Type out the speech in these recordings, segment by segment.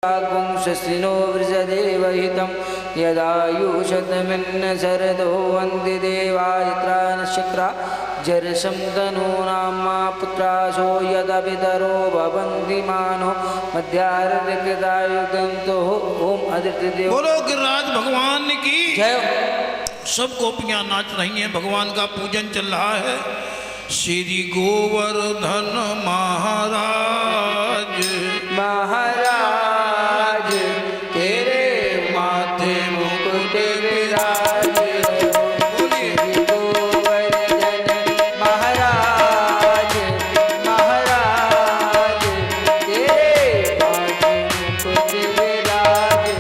शशिनो वृषदेवहितं यदायुषतमिन्न शरदो वन्दे देवायत्रा नक्षत्रा जरसं तनूनामा पुत्रासो यदपितरो भवन्ति मानो मध्यार्धकृतायुगन्तो ओम आदित्य देव। बोलो गिरिराज भगवान की जय। सब गोपियां नाच रही हैं, भगवान का पूजन चल रहा है। श्री गोवर्धन महाराज महाराज तेरे माथे मुकुट विराज। श्री गोवर्धन महाराज महाराज तेरे माथे मुकुट विराज।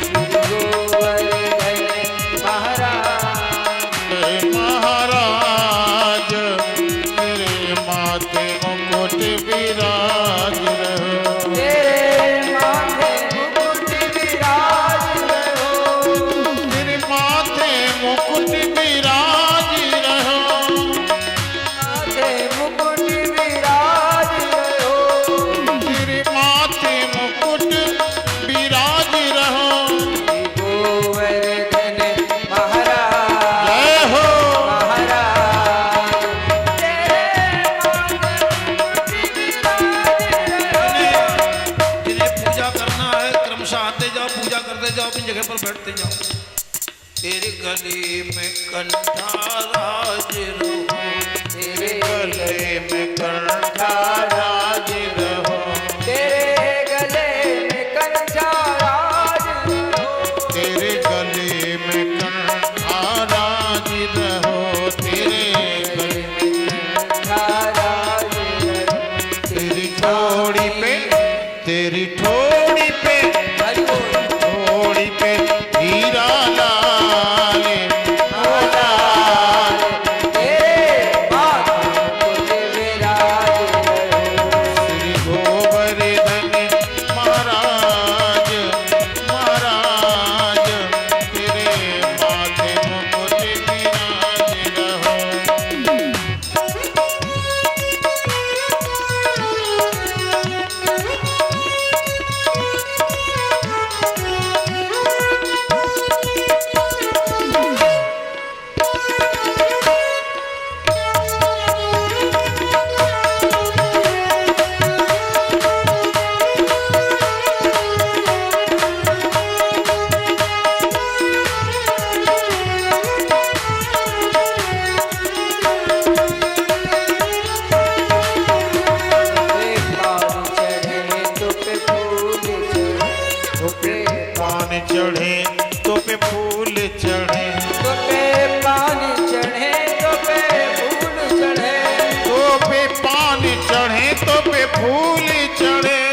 श्री गोवर्धन महाराज महाराज तेरे माथे मुकुट विराज रहो। तेरे माथे मुकुट विराज रहो। तेरे माथे मुकुट विराज रहो। माथे मुकुट विराज रहो। तेरे माथे मुकुट विराज रहो। गोवर्धन महाराज जय हो महाराज तेरे माथे मुकुट विराज रहो। जिन्हें पूजा करना है क्रमशः आते जाओ, पूजा करते जाओ, अपनी जगह पर बैठते जाओ। तेरे गले में कंठा राज रहो। तेरे गले में कंठा राज रहो। तेरे गले में कंठा राज रहो। तेरे गले में कंठा राज रहो। तेरे गले में कंठा राज रहो। तेरी ठोड़ी पे तेरी ठोड़ी पे हरि बोल। ठोड़ी पे हीरा लाल महाराज तेरे माथे मुकुट विराज रहो। श्री गोवर्धन महाराज महाराज तेरे माथे मुकुट विराज रहो। पान चढ़े तो पे फूल चढ़े। तो पे पान चढ़े तो पे फूल चढ़े।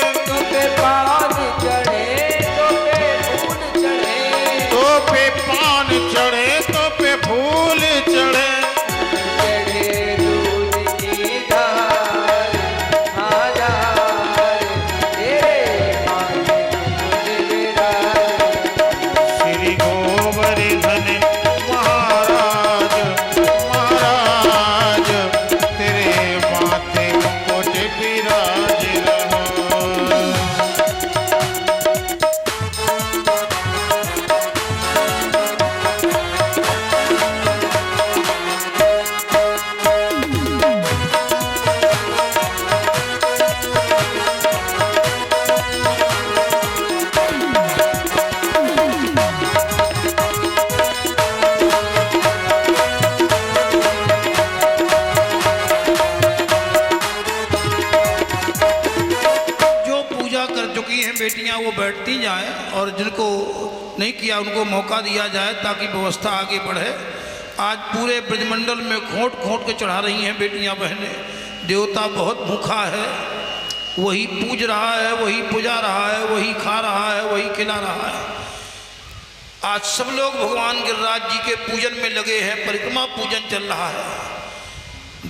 तो पे पान चढ़े तो पे फूल चढ़े। श्री गोवर्धन महाराज महाराज तेरे माथे मुकुट विराज रहो। जो पूजा कर चुकी हैं बेटियां वो बैठती जाएं, और जिनको नहीं किया उनको मौका दिया जाए ताकि व्यवस्था आगे बढ़े। आज पूरे ब्रजमंडल में खोट खोट के चढ़ा रही हैं बेटियां बहनें। देवता बहुत भूखा है, वही पूज रहा है, वही पुजा रहा है, वही खा रहा है, वही खिला रहा है। आज सब लोग भगवान गिरिराज जी के पूजन में लगे हैं, परिक्रमा पूजन चल रहा है।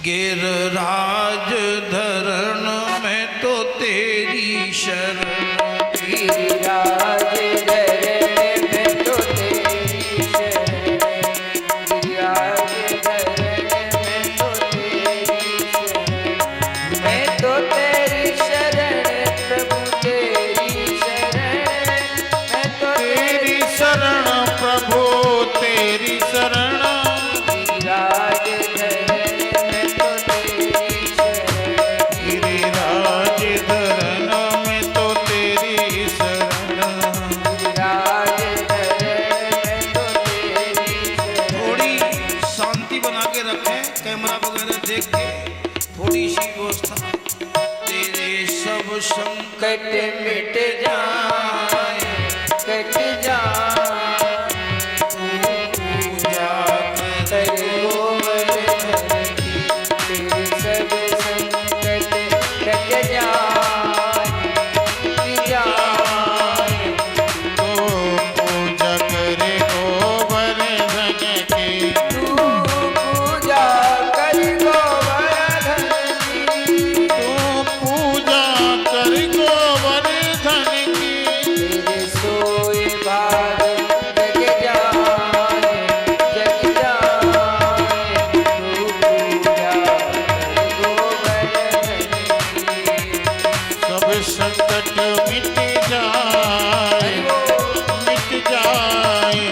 गिरिराज धरण में तो तेरी शरण। गिरिराज धरण में तो तेरी शरण। गिरिराज धरण में तो तेरी शरण। मैं तो तेरी शरण प्रभु तेरी संकट मिट जाए, कट जाए। पूजा कर गोवर्धन की, तेरे सब संकट कट जाए, मिट जाए। तो पूजा करे गोवर्धन की, तू पूजा कर गोवर्धन की, तो पूजा कर गोवर्धन की। तेरे सोए भाग जग जाए, जग जाए। तू पूजा कर गोवर्धन की। सब संकट मिट जाए, मिट जाए।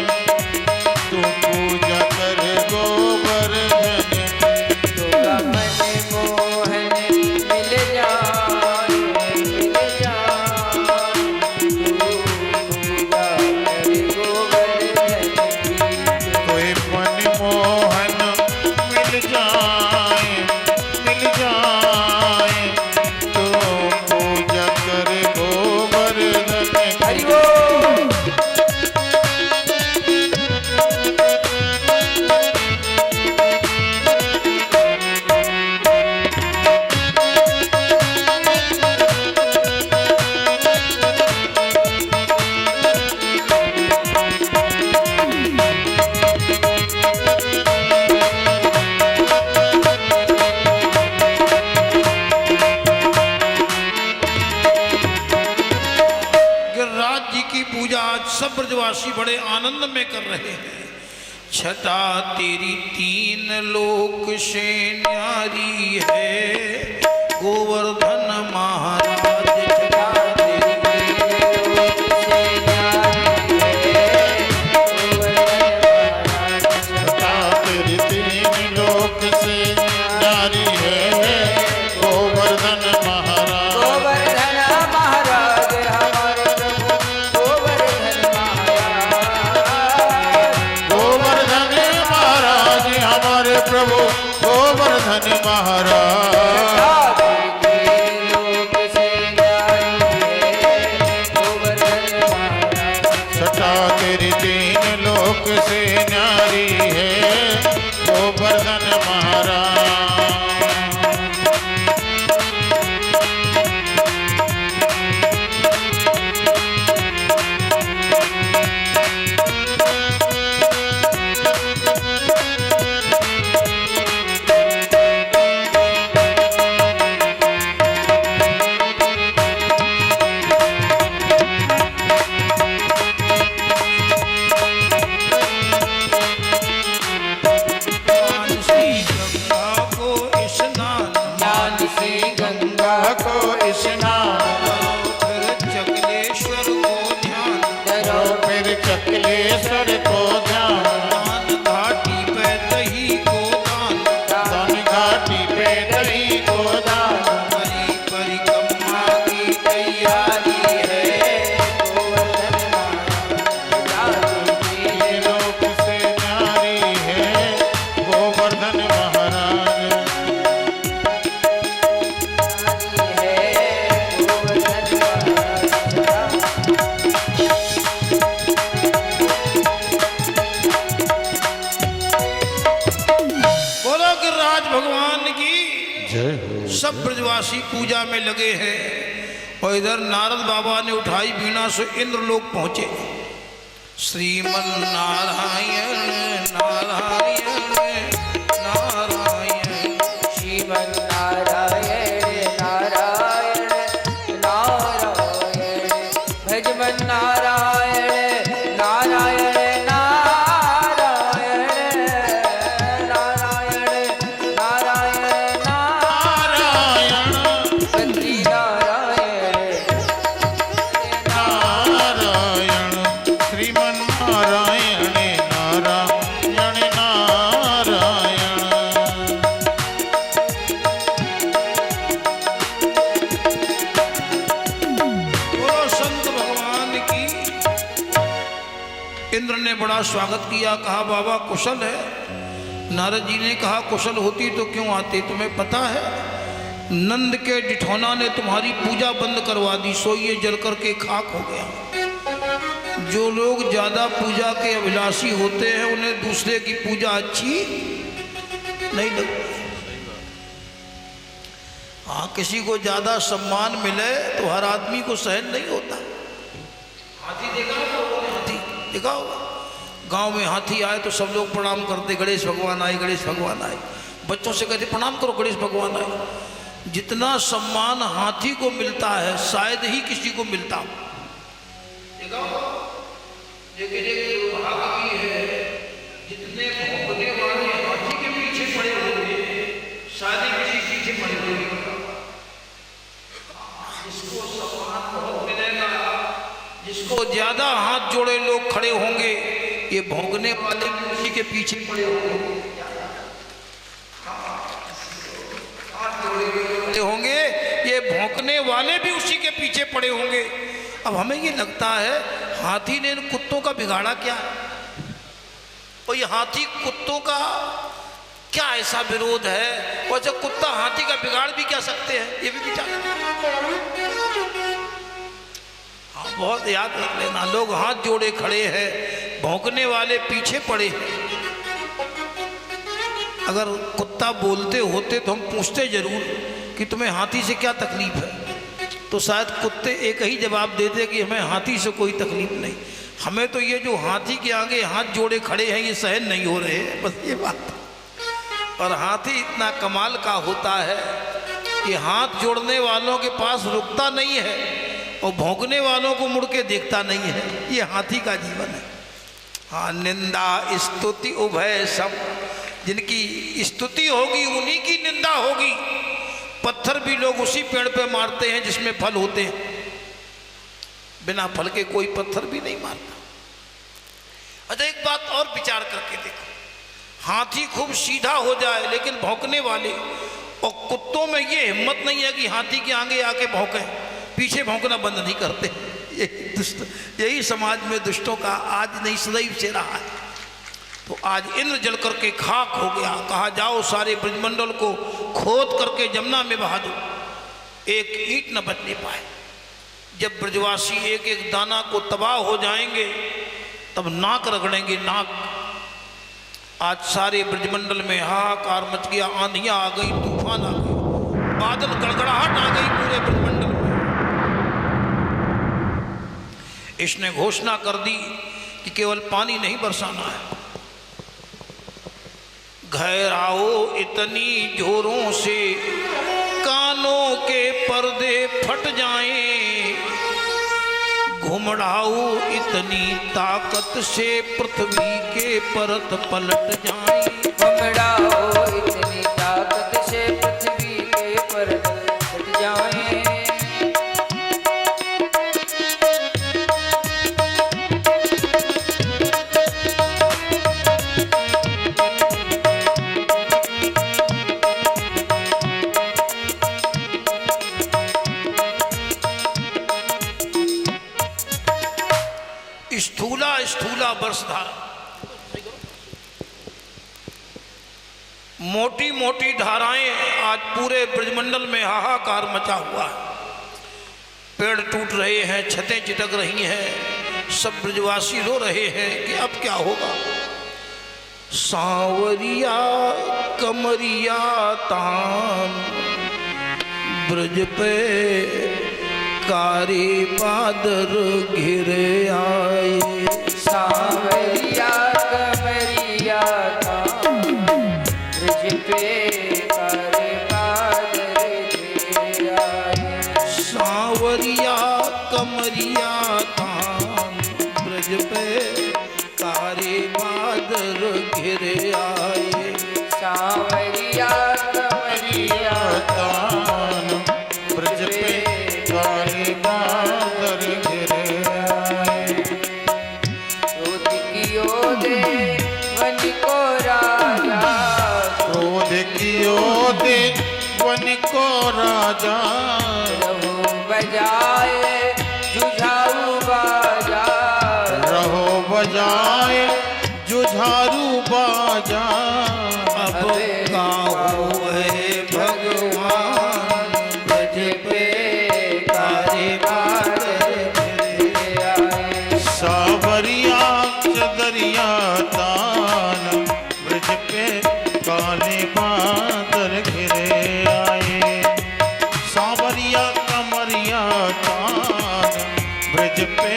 तू पूजा कर गोवर्धन की। तोगा मन मोहन मिल जाए, मिल जाए। तू पूजा कर गोवर्धन की। कोई मनमोहन मिल जाए, मिल जाए। तो पूजा कर गोवर्धन की। हरि बोल। गिरिराज जी की पूजा आज सब ब्रजवासी बड़े आनंद में कर रहे हैं। छटा तेरी तीन लोक से न्यारी है, गोवर्धन महाराज। छटा तेरी तीन लोक से न्यारी है, गोवर्धन महाराज। छटा तेरी तीन लोक से न्यारी है, गोवर्धन महाराज। गोवर्धन महाराज हमारे प्रभु, गोवर्धन महाराज। गोवर्धन महाराज हमारे प्रभु, गोवर्धन महाराज। तीन लोक से न्यारी है, गोवर्धन महाराज। छटा तेरी तीन लोक से न्यारी है, गोवर्धन महाराज। मानसी गंगा को स्नान, मानसी गंगा को स्नान फिर चकलेश्वर को ध्यान। करो, फिर चकलेश्वर को ध्यान। दान घाटी पे दही को दान, दान घाटी पे दही को दान। परी परिक्रमा की तैयारी है, गोवर्धन महाराज। तीन लोक से न्यारी है, गोवर्धन महाराज। बोलो गिरिराज भगवान की। जय हो। सब ब्रजवासी पूजा में लगे हैं और इधर नारद बाबा ने उठाई बीना से इंद्रलोक पहुंचे। श्रीमन नारायण नारायण नारायण, श्रीमन नारायण नारायण नारायण, भजमन नारायण नारायण नारायण, नारायण नारायण नारायण बद्री नारायण नारायण, श्रीमन नारायण नारायण नारायण। बोलो संत भगवान की। इंद्र ने बड़ा स्वागत किया, कहा बाबा कुशल है। नारद जी ने कहा कुशल होती तो क्यों आते, तुम्हें पता है नंद के डिठौना ने तुम्हारी पूजा बंद करवा दी, सो ये जल करके खाक हो गया। जो लोग ज़्यादा पूजा के अभिलाषी होते हैं उन्हें दूसरे की पूजा अच्छी नहीं लगती। हाँ, किसी को ज़्यादा सम्मान मिले तो हर आदमी को सहन नहीं होता। हाथी देखा होगा, हाथी देखा होगा, गांव में हाथी आए तो सब लोग प्रणाम करते, गणेश भगवान आए, गणेश भगवान आए। बच्चों से कहते प्रणाम करो, गणेश भगवान आए। जितना सम्मान हाथी को मिलता है शायद ही किसी को मिलता हो। देखा होगा, भाग भी है, जितने भौंकने वाले हाथी के पीछे पड़े होंगे शायद ही किसी पीछे पड़े होंगे। जिसको सम्मान बहुत मिलेगा, जिसको ज्यादा हाथ जोड़े लोग खड़े होंगे, ये भौंकने वाले उसी के पीछे पड़े होंगे, ये भौंकने वाले भी उसी के पीछे पड़े होंगे। अब हमें ये लगता है हाथी ने इन कुत्तों का बिगाड़ा क्या है, और ये हाथी कुत्तों का क्या ऐसा विरोध है, और जब कुत्ता हाथी का बिगाड़ भी क्या सकते हैं, ये भी विचार। हाँ, बहुत याद रख लेना, लोग हाथ जोड़े खड़े हैं, भौंकने वाले पीछे पड़े हैं। अगर कुत्ता बोलते होते तो हम पूछते जरूर कि तुम्हें हाथी से क्या तकलीफ है, तो शायद कुत्ते एक ही जवाब देते कि हमें हाथी से कोई तकलीफ नहीं। हमें तो ये जो हाथी के आगे हाथ जोड़े खड़े हैं ये सहन नहीं हो रहे हैं, बस ये बात। और हाथी इतना कमाल का होता है कि हाथ जोड़ने वालों के पास रुकता नहीं है और भौंकने वालों को मुड़ के देखता नहीं है। ये हाथी का जीवन है। हाँ, निंदा स्तुति उभय सब, जिनकी स्तुति होगी उन्हीं की निंदा होगी। पत्थर भी लोग उसी पेड़ पे मारते हैं जिसमें फल होते हैं, बिना फल के कोई पत्थर भी नहीं मारता। अच्छा, एक बात और विचार करके देखो, हाथी खूब सीधा हो जाए लेकिन भौंकने वाले और कुत्तों में ये हिम्मत नहीं है कि हाथी के आगे आके भौंके, पीछे भौंकना बंद नहीं करते। यही समाज में दुष्टों का आज नहीं सदैव से रहा है। तो आज इंद्र जल करके खाक हो गया। कहा जाओ सारे ब्रजमंडल को खोद करके जमुना में बहा दो, एक ईंट न बचने पाए। जब ब्रजवासी एक एक दाना को तबाह हो जाएंगे तब नाक रगड़ेंगे, नाक। आज सारे ब्रजमंडल में हाहाकार मच गया, आंधियां आ गई, तूफान आ गई, बादल गड़गड़ाहट आ गई पूरे ब्रजमंडल में। इसने घोषणा कर दी कि केवल पानी नहीं बरसाना है, घहराओ इतनी जोरों से कानों के पर्दे फट जाएं, घुमड़ाओ इतनी ताकत से पृथ्वी के परत पलट जाएं। घुमड़ाओ इतनी ताकत से पृथ्वी के परत पलट जाएं। स्थूला स्थूला वर्षधारा, मोटी मोटी धाराएं आज पूरे ब्रजमंडल में हाहाकार मचा हुआ है। पेड़ टूट रहे हैं, छतें चिटक रही हैं, सब ब्रजवासी रो रहे हैं कि अब क्या होगा। सांवरिया कमरिया तान ब्रज पे कारी बादर घिरे आए। सांवरिया कमरिया तान ब्रज पे कारी बादर घिरे आए। सांवरिया कमरिया तान ब्रज पे कारी बादर घिरे आए। सांवरिया कमरिया तान ब्रज पे कारी बादर घिरे आए। क्रोध कियो दे वन को राजा, क्रोध कियो दे वन को राजा, रहो बजाए जुझारू बाजा, रहो बजाए जुझारू बाजा। अब गाओ है भगवान पे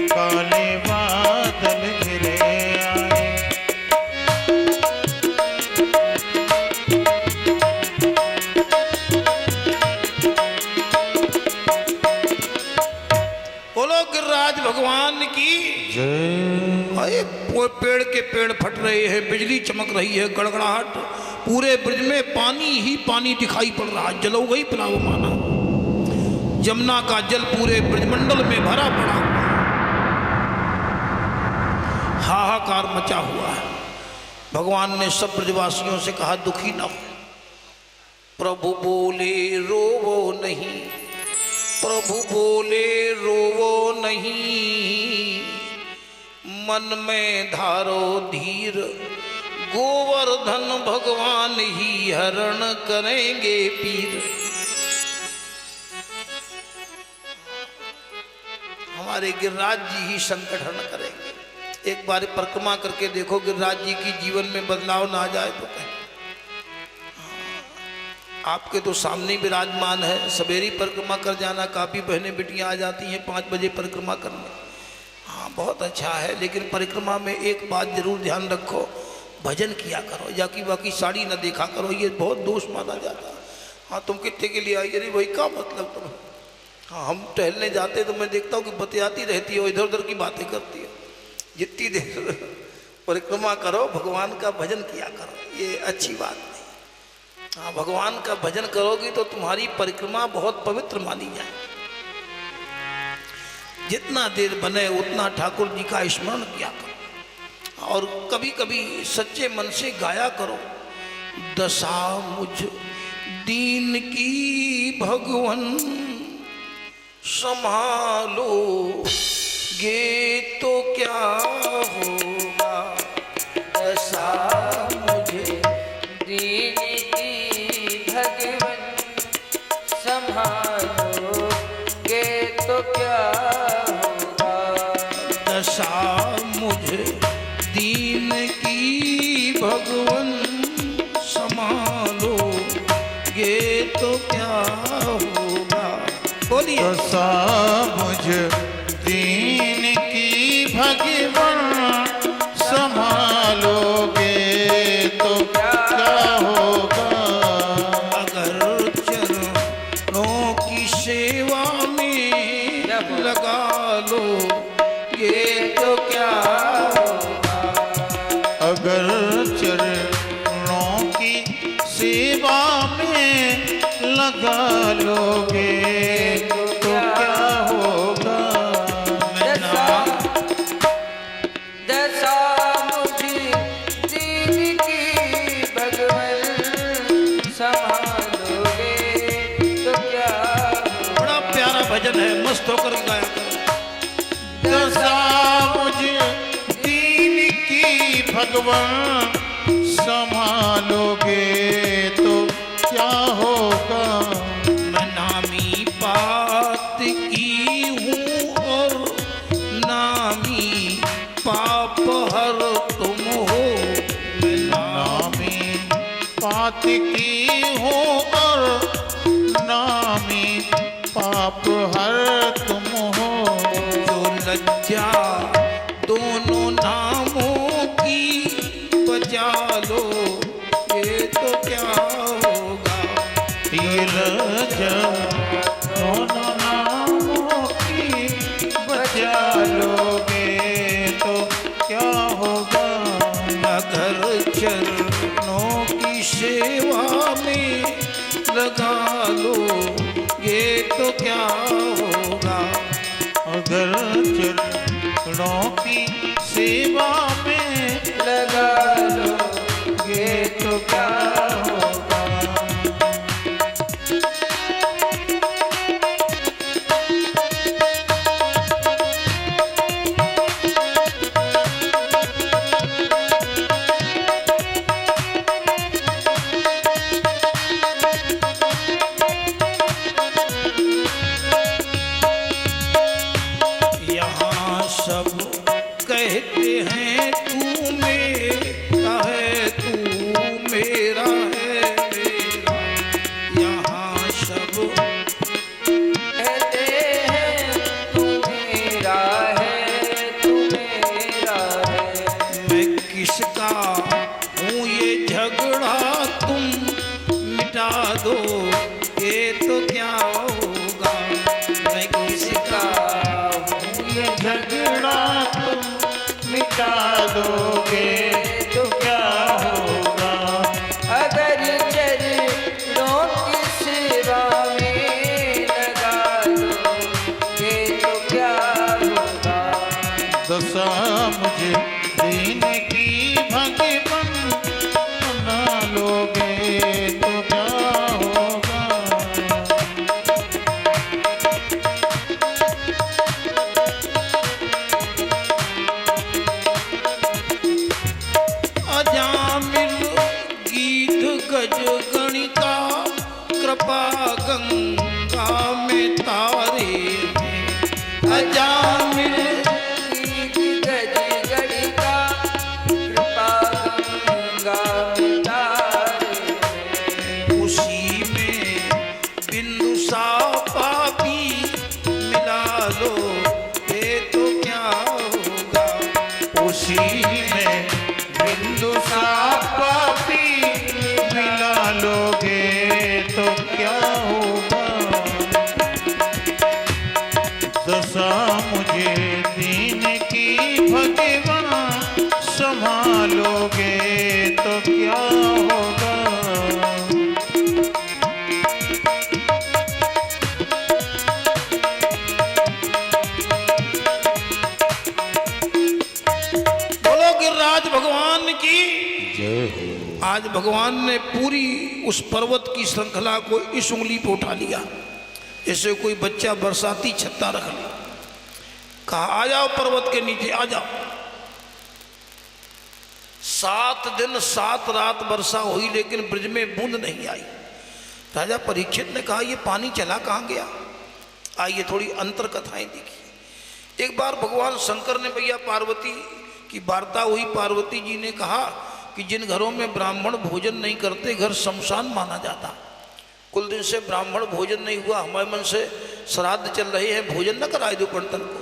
काले बादल घिरे आए। बोलो गिरिराज भगवान की जय। अरे वो पेड़ के पेड़ फट रहे हैं, बिजली चमक रही है, गड़गड़ाहट, पूरे ब्रज में पानी ही पानी दिखाई पड़ रहा है। जलो गई प्लावमाना, जमुना का जल पूरे ब्रजमंडल में भरा पड़ा हुआ है। हाहाकार मचा हुआ है। भगवान ने सब ब्रजवासियों से कहा दुखी न हो। प्रभु बोले रोवो नहीं, प्रभु बोले रोवो नहीं, मन में धारो धीर, गोवर्धन भगवान ही हरण करेंगे पीर। हमारे गिरिराज जी ही संकट हरण करेंगे। एक बार परिक्रमा करके देखो, गिरिराज जी की जीवन में बदलाव ना आ जाए तो कहें। आपके तो सामने विराजमान है, सवेरी परिक्रमा कर जाना। काफ़ी बहनें बेटियां आ जाती हैं 5 बजे परिक्रमा करने। हाँ बहुत अच्छा है, लेकिन परिक्रमा में एक बात जरूर ध्यान रखो, भजन किया करो, जाकि बाकी साड़ी न देखा करो, ये बहुत दोष माना जाता है। हाँ तुम कितने के लिए आई? अरे भाई क्या मतलब तुम? हाँ हम टहलने जाते तो मैं देखता हूँ कि बतियाती रहती हो, इधर उधर की बातें करती हो। जितनी देर परिक्रमा करो भगवान का भजन किया करो, ये अच्छी बात नहीं। हाँ भगवान का भजन करोगी तो तुम्हारी परिक्रमा बहुत पवित्र मानी जाए। जितना देर बने उतना ठाकुर जी का स्मरण किया करो, और कभी कभी सच्चे मन से गाया करो, दशा मुझ दीन की भगवन संभालो गे तो क्या होगा, दशा मुझे दीन की भगवन संभालोगे तो क्या होगा। दशा मुझे दीन की भगवन संभालो गे तो क्या होगा। बोलिए। दशा मुझ दीन की भगवन संभालोगे तो क्या होगा। अगर चरणों की सेवा में लगा लो ये तो क्या होगा। अगर चरणों की सेवा में लगा लोगे तो क्या होगा। दशा मुझे दीन की भगवन संभालोगे तो क्या होगा। बड़ा प्यारा भजन है, मस्त होकर गाया करो। दशा मुझे दीन की भगवन संभालोगे तो क्या होगा। मैं नामी बात की हूँ और नामी पाप हर तुम हो। मैं नामी पात की हो और नामी पाप हर तुम हो। जो लज्जा दोनों नामों की बचा लो ये तो क्या होगा। ये लज्जा दोनों नामों की बचा लोगे तो क्या होगा। अगर चरणों की सेवा में लगा लो ये तो क्या होगा। अगर चरणों की सेवा में लगा लो ये तो क्या होगा। यहाँ सब कहते हैं तू मेरा है, तू मेरा है मेरा। यहाँ सब कहते हैं तू मेरा झगड़ा तुम मिटा दोगे तो क्या होगा। अगर चरणों की सेवा में लगा दोगे तो क्या होगा। दशा मुझे देने की भगवान बना लोगे तो क्या होगा। अजामिल गीत गज गणिका कृपा गंगा में तारे में। अजामिल गीत गज गणिका कृपा गंगा में तारे में। उसी में बिंदु सा पापी मिला लो ये तो क्या होगा। उसी में बिंदु सा पापी मिला लोगे तो क्या होगा। दशा मुझे दीन की भगवान संभालोगे तो क्या होगा। बोलो गिरिराज भगवान की। जय हो। आज भगवान ने पूरी उस पर्वत की श्रृंखला को इस उंगली पे उठा लिया, जैसे कोई बच्चा बरसाती छत्ता रख ले। कहा आ जाओ पर्वत के नीचे आ जाओ। 7 दिन 7 रात वर्षा हुई लेकिन ब्रज में बूंद नहीं आई। राजा परीक्षित ने कहा ये पानी चला कहाँ गया। आइए थोड़ी अंतर कथाएं देखिए। एक बार भगवान शंकर ने भैया पार्वती की वार्ता हुई। पार्वती जी ने कहा कि जिन घरों में ब्राह्मण भोजन नहीं करते घर शमशान माना जाता। कुल दिन से ब्राह्मण भोजन नहीं हुआ, हमारे मन से श्राद्ध चल रहे हैं, भोजन न कराए दो पंडितन को।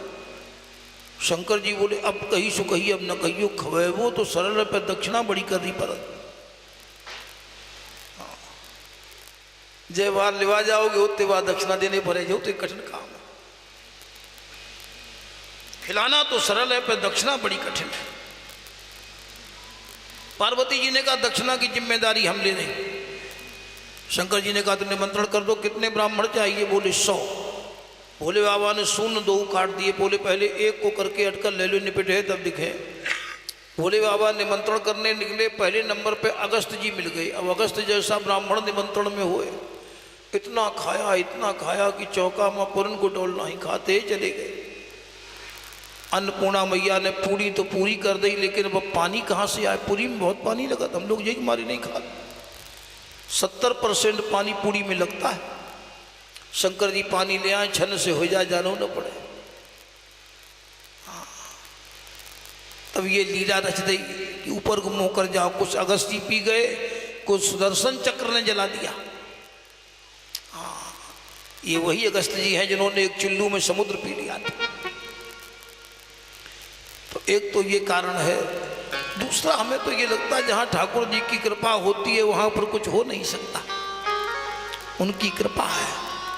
शंकर जी बोले अब कही सो कही अब न कहियो खवेबो तो सरल पे दक्षिणा बड़ी कर रही पर। जय बार लेवा जाओगे उतने बाद दक्षिणा देने पड़े जो तो कठिन काम है। खिलाना तो सरल है पर दक्षिणा बड़ी कठिन है। पार्वती जी ने कहा दक्षिणा की जिम्मेदारी हम ले रहे। शंकर जी ने कहा तुम निमंत्रण कर दो। कितने ब्राह्मण चाहिए। बोले 100। भोले बाबा ने 0 2 काट दिए। बोले पहले 1 को करके अटकल ले लो निपटे तब दिखे। भोले बाबा निमंत्रण करने निकले। पहले नंबर पे अगस्त जी मिल गए। अब अगस्त जैसा ब्राह्मण निमंत्रण में हुए। इतना खाया कि चौका माँ पूरन को डोल नहीं खाते चले गए। अन्नपूर्णा मैया ने पूरी तो पूरी कर दी लेकिन अब पानी कहाँ से आए। पूरी में बहुत पानी लगा था, हम लोग यही मारी नहीं खाते। 70% पानी पूरी में लगता है। शंकर जी पानी ले आए, छन से हो जाए जानो न पड़े। तब ये लीला रच दी कि ऊपर को मुंह कर जाओ। कुछ अगस्ती पी गए, कुछ सुदर्शन चक्र ने जला दिया। ये वही अगस्त जी हैं जिन्होंने एक चुल्लू में समुद्र पी लिया था। तो एक तो ये कारण है। दूसरा हमें तो ये लगता है जहाँ ठाकुर जी की कृपा होती है वहाँ पर कुछ हो नहीं सकता। उनकी कृपा है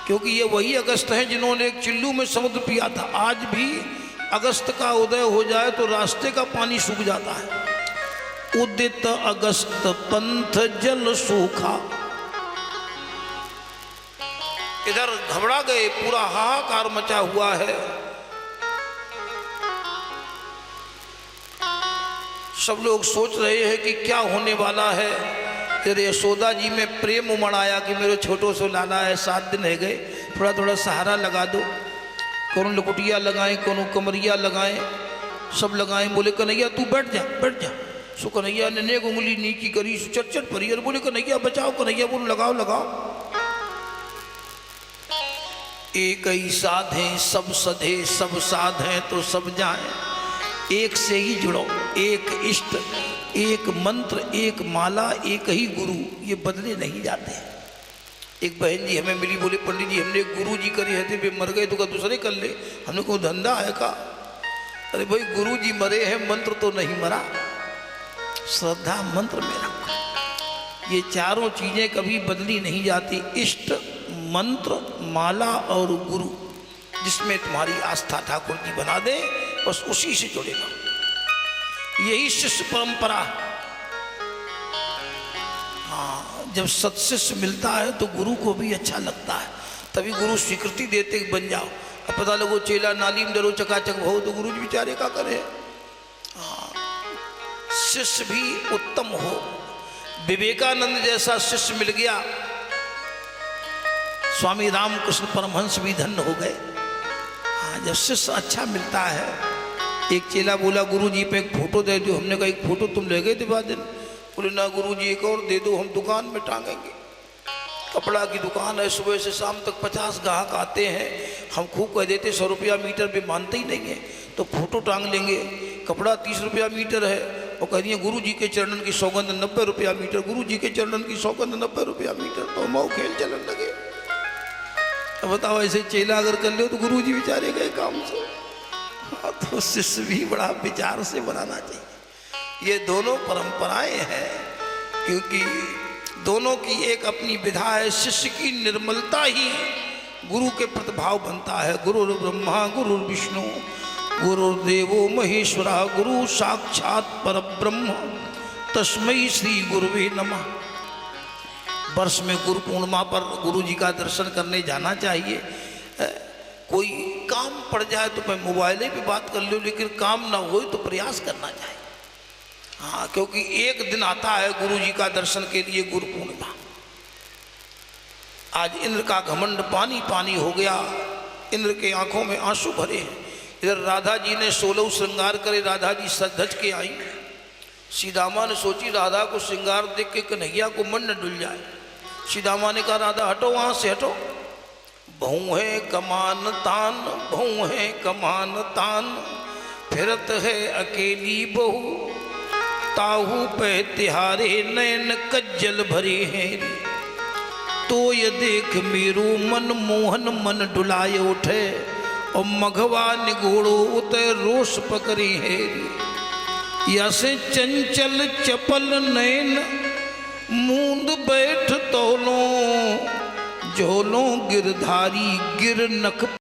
क्योंकि ये वही अगस्त हैं जिन्होंने एक चिल्लू में समुद्र पिया था। आज भी अगस्त का उदय हो जाए तो रास्ते का पानी सूख जाता है। उदित अगस्त पंथ जल सूखा। इधर घबरा गए, पूरा हाहाकार मचा हुआ है। सब लोग सोच रहे हैं कि क्या होने वाला है। तेरे यशोदा जी में प्रेम उमड़ आया कि मेरे छोटो से लाला है, 7 दिन रह गए, थोड़ा थोड़ा सहारा लगा दो। कौन लकुटिया लगाएं, कौन कमरिया लगाएं, सब लगाएं। बोले कन्हैया तू बैठ जा बैठ जा। सो कन्हैया ने नेक उंगली नीची करी, चट परी और बोले कन्हैया बचाओ। कन्हैया बोले लगाओ लगाओ। एक ही साध है सब सधे, सब साध है तो सब जाए। एक से ही जुड़ो, एक इष्ट, एक मंत्र, एक माला, एक ही गुरु, ये बदले नहीं जाते। एक बहन जी हमें मिली, बोले पंडित जी हमने एक गुरु जी करे थे, वे मर गए तो का दूसरे कर ले। हमने कोई धंधा है का। अरे भाई गुरु जी मरे हैं, मंत्र तो नहीं मरा। श्रद्धा मंत्र में रखो। ये चारों चीजें कभी बदली नहीं जाती। इष्ट, मंत्र, माला और गुरु, जिसमें तुम्हारी आस्था ठाकुर जी बना दे बस उसी से जुड़ेगा। यही शिष्य परंपरा है। हाँ, जब सत्शिष्य मिलता है तो गुरु को भी अच्छा लगता है, तभी गुरु स्वीकृति देते कि बन जाओ। अब पता लगो चेला नाली में डरो चकाचक हो तो गुरु जी बेचारे क्या करे। हाँ, शिष्य भी उत्तम हो। विवेकानंद जैसा शिष्य मिल गया, स्वामी रामकृष्ण परमहंस भी धन्य हो गए। हाँ, जब शिष्य अच्छा मिलता है। एक चेला बोला गुरु जी पे एक फोटो दे दो। हमने कहा एक फोटो तुम ले गए थे बाद दिन। बोले ना गुरु जी एक और दे दो, हम दुकान में टांगेंगे। कपड़ा की दुकान है, सुबह से शाम तक 50 ग्राहक आते हैं। हम खूब कह देते 100 रुपया मीटर पे मानते ही नहीं है, तो फोटो टांग लेंगे। कपड़ा 30 रुपया मीटर है और कह दिए गुरु जी के चरणन की सौगंध 90 रुपया मीटर, गुरु जी के चरणन की सौगंध 90 रुपया मीटर। तो मऊ खेल चलन लगे। अब बताओ ऐसे चेला अगर कर लो तो गुरु जी बेचारे गए काम से। हाँ, तो शिष्य भी बड़ा विचार से बनाना चाहिए। ये दोनों परंपराएं हैं, क्योंकि दोनों की एक अपनी विधा है। शिष्य की निर्मलता ही गुरु के प्रतिभाव बनता है। गुरु ब्रह्मा गुरु विष्णु गुरुदेवो महेश्वरा गुरु साक्षात परब्रह्म तस्मै श्री गुरुवे नमः। वर्ष में गुरु पूर्णिमा पर गुरु जी का दर्शन करने जाना चाहिए। कोई काम पड़ जाए तो मैं मोबाइल पे बात कर लूँ, लेकिन काम ना हो तो प्रयास करना चाहिए। हाँ, क्योंकि एक दिन आता है गुरु जी का दर्शन के लिए, गुरु पूर्णिमा। आज इंद्र का घमंड पानी पानी हो गया, इंद्र के आंखों में आंसू भरे हैं। इधर राधा जी ने 16 श्रृंगार करे, राधा जी सज धज के आई। सीदामा ने सोची राधा को श्रृंगार देख के कन्हैया को मन न डुल जाए। सीदामा ने कहा राधा हटो वहाँ से हटो। बहु है कमान तान बहु है कमान तान, फिरत है अकेली बहू ताहू पे तिहारे नैन कज्जल भरे हैं। तो ये देख मेरो मन मोहन मन डुलाए उठे, और मघवा निगोड़ो उतर रोष पकड़ी है। यसे चंचल चपल नैन मूंद बैठ तोलो, झोलों गिरधारी गिर नख